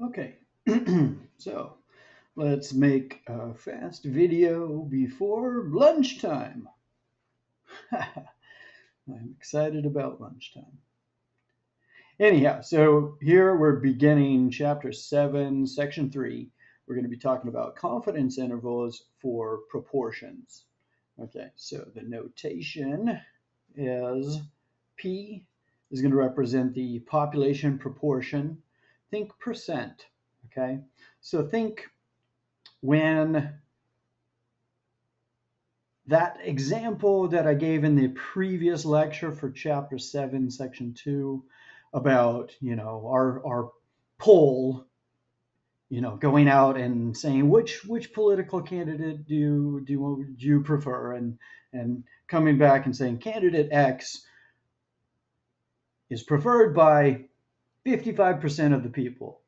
Okay, so let's make a fast video before lunchtime. I'm excited about lunchtime. Anyhow, so here we're beginning chapter 7, section 3. We're going to be talking about confidence intervals for proportions. Okay, so the notation is P is going to represent the population proportion. Think percent. Okay, so think when that example that I gave in the previous lecture for chapter 7, section 2, about, our poll, going out and saying which political candidate do you prefer, and coming back and saying candidate X is preferred by 55% of the people.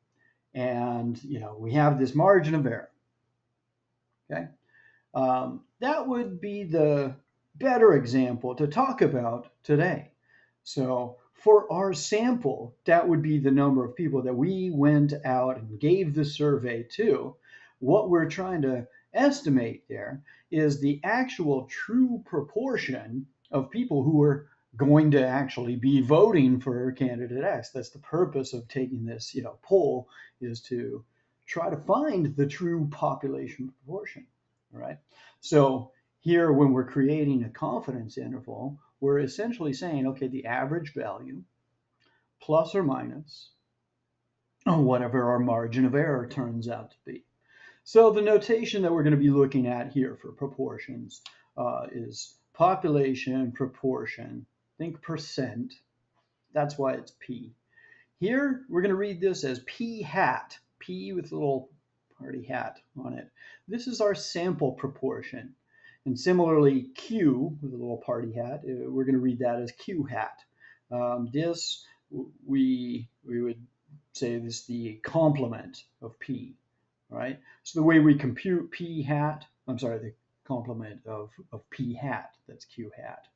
And, we have this margin of error. Okay. That would be the better example to talk about today. So, for our sample, that would be the number of people that we went out and gave the survey to. What we're trying to estimate there is the actual true proportion of people who are going to actually be voting for candidate X. That's the purpose of taking this, poll, is to try to find the true population proportion. All right. So here, when we're creating a confidence interval, we're essentially saying, okay, the average value plus or minus whatever our margin of error turns out to be. So the notation that we're going to be looking at here for proportions is population proportion. Think percent. That's why it's P. Here, we're going to read this as P hat. P with a little party hat on it. This is our sample proportion. And similarly, Q with a little party hat, we're going to read that as Q hat. This, we would say this is the complement of P, right? So the way we compute P hat, I'm sorry, the complement of P hat, that's Q hat,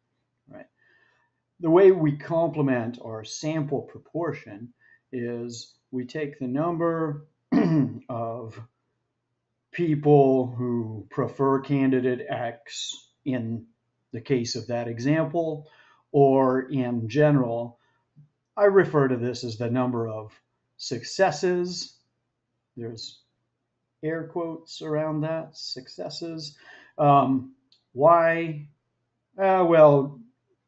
right? The way we complement our sample proportion is we take the number of people who prefer candidate X in the case of that example, or in general, I refer to this as the number of successes. There's air quotes around that, successes. Why? Well,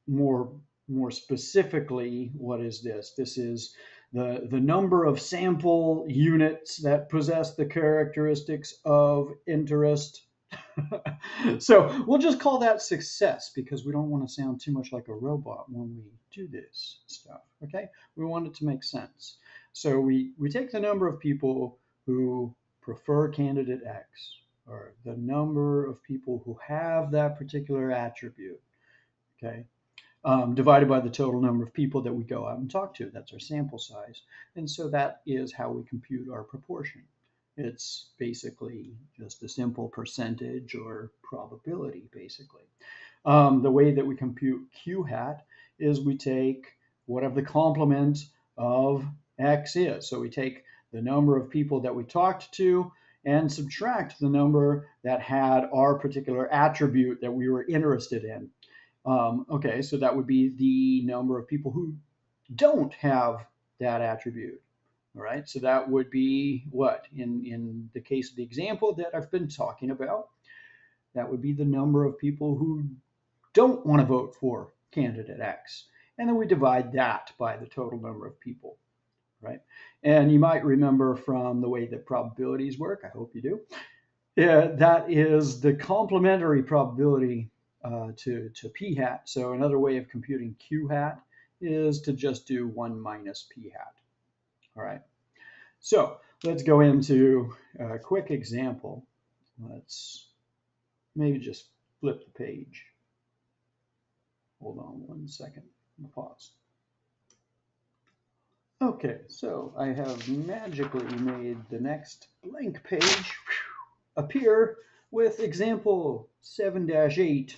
more more specifically, what is this? This is the number of sample units that possess the characteristics of interest. So we'll just call that success because we don't want to sound too much like a robot when we do this stuff. Okay, we want it to make sense. So we take the number of people who prefer candidate X, or the number of people who have that particular attribute. Okay, divided by the total number of people that we go out and talk to. That's our sample size. And so that is how we compute our proportion. It's basically just a simple percentage or probability, basically. The way that we compute Q hat is we take whatever the complement of X is. So we take the number of people that we talked to and subtract the number that had our particular attribute that we were interested in. Okay, so that would be the number of people who don't have that attribute. All right, so that would be what? In the case of the example that I've been talking about, that would be the number of people who don't want to vote for candidate X. And then we divide that by the total number of people, right? And you might remember from the way that probabilities work, I hope you do, that is the complementary probability to p hat. So another way of computing q hat is to just do 1 minus p hat. All right. So let's go into a quick example. Let's maybe just flip the page. Hold on 1 second. Pause. Okay, so I have magically made the next blank page appear with example 7-8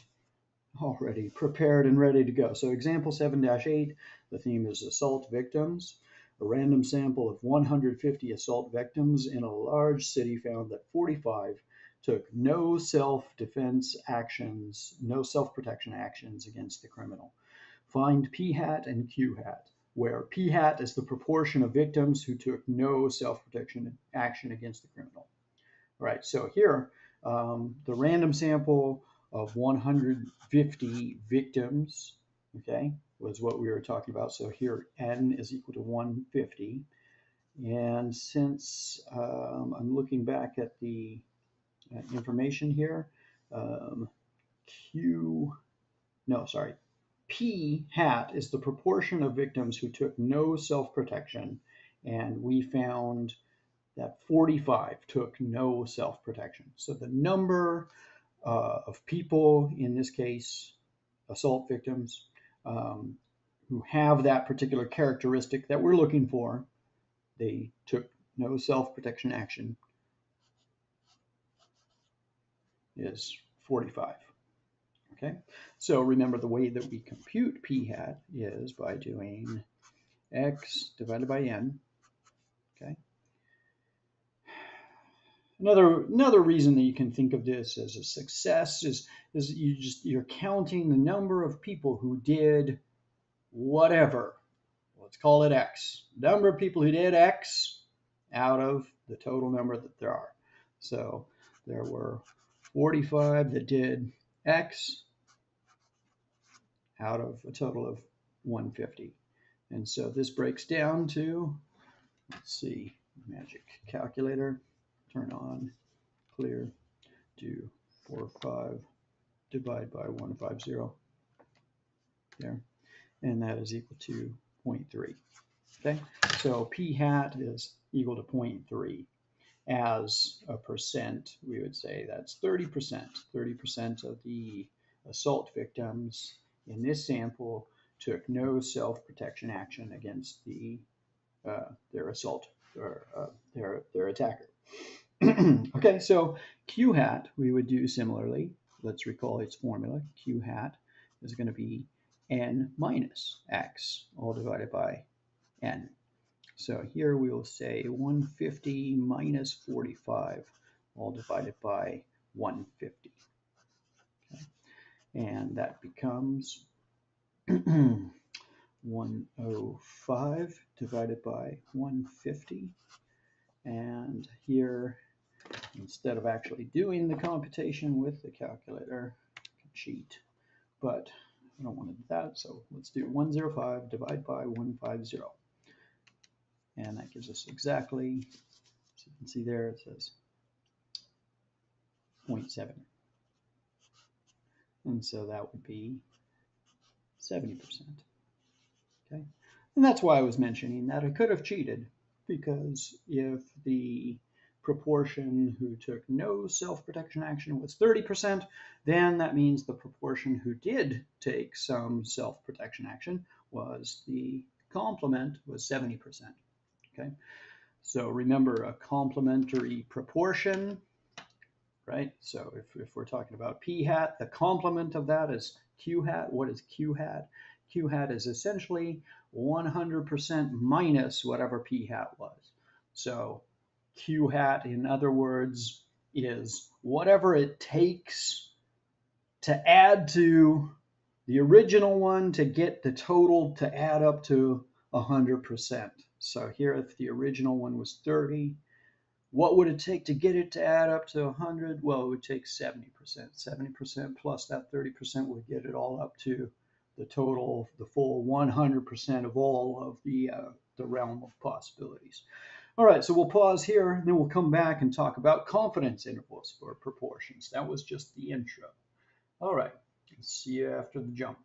already prepared and ready to go. So example 7-8, the theme is assault victims. A random sample of 150 assault victims in a large city found that 45 took no self-defense actions, no self-protection actions against the criminal. Find p hat and q hat, where p hat is the proportion of victims who took no self-protection action against the criminal. All right, so here, the random sample of 150 victims, okay, was what we were talking about. So here, n is equal to 150. And since I'm looking back at the information here, P hat is the proportion of victims who took no self-protection, and we found that 45 took no self-protection. So the number of people, in this case, assault victims, who have that particular characteristic that we're looking for, they took no self-protection action, is 45. Okay, so remember the way that we compute p hat is by doing x divided by n. Okay. Another reason that you can think of this as a success is you're counting the number of people who did whatever. Let's call it x. Number of people who did x out of the total number that there are. So there were 45 that did x out of a total of 150. And so this breaks down to, let's see, magic calculator, turn on, clear, do 45, divide by 150 there, and that is equal to 0.3. Okay, so p hat is equal to 0.3. As a percent, we would say that's 30%. 30% of the assault victims in this sample took no self-protection action against their assault or their attacker. Okay, so q hat we would do similarly. Let's recall its formula. Q hat is going to be n minus x, all divided by n. So here we will say 150 minus 45, all divided by 150. Okay. And that becomes 105 divided by 150. And here, instead of actually doing the computation with the calculator, I can cheat, but I don't want to do that, so let's do 105 divided by 150. And that gives us exactly, so you can see there it says 0.7. And so that would be 70%. Okay, and that's why I was mentioning that I could have cheated, because if the proportion who took no self-protection action was 30%, then that means the proportion who did take some self-protection action was the complement was 70%. Okay, so remember a complementary proportion, right? So if we're talking about p hat, the complement of that is q hat. What is q hat? Q hat is essentially 100% minus whatever p hat was. So q hat, in other words, is whatever it takes to add to the original one to get the total to add up to 100%. So here, if the original one was 30, what would it take to get it to add up to 100? Well, it would take 70%. 70% plus that 30% would get it all up to the total, the full 100% of all of the realm of possibilities. All right, so we'll pause here, and then we'll come back and talk about confidence intervals for proportions. That was just the intro. All right, see you after the jump.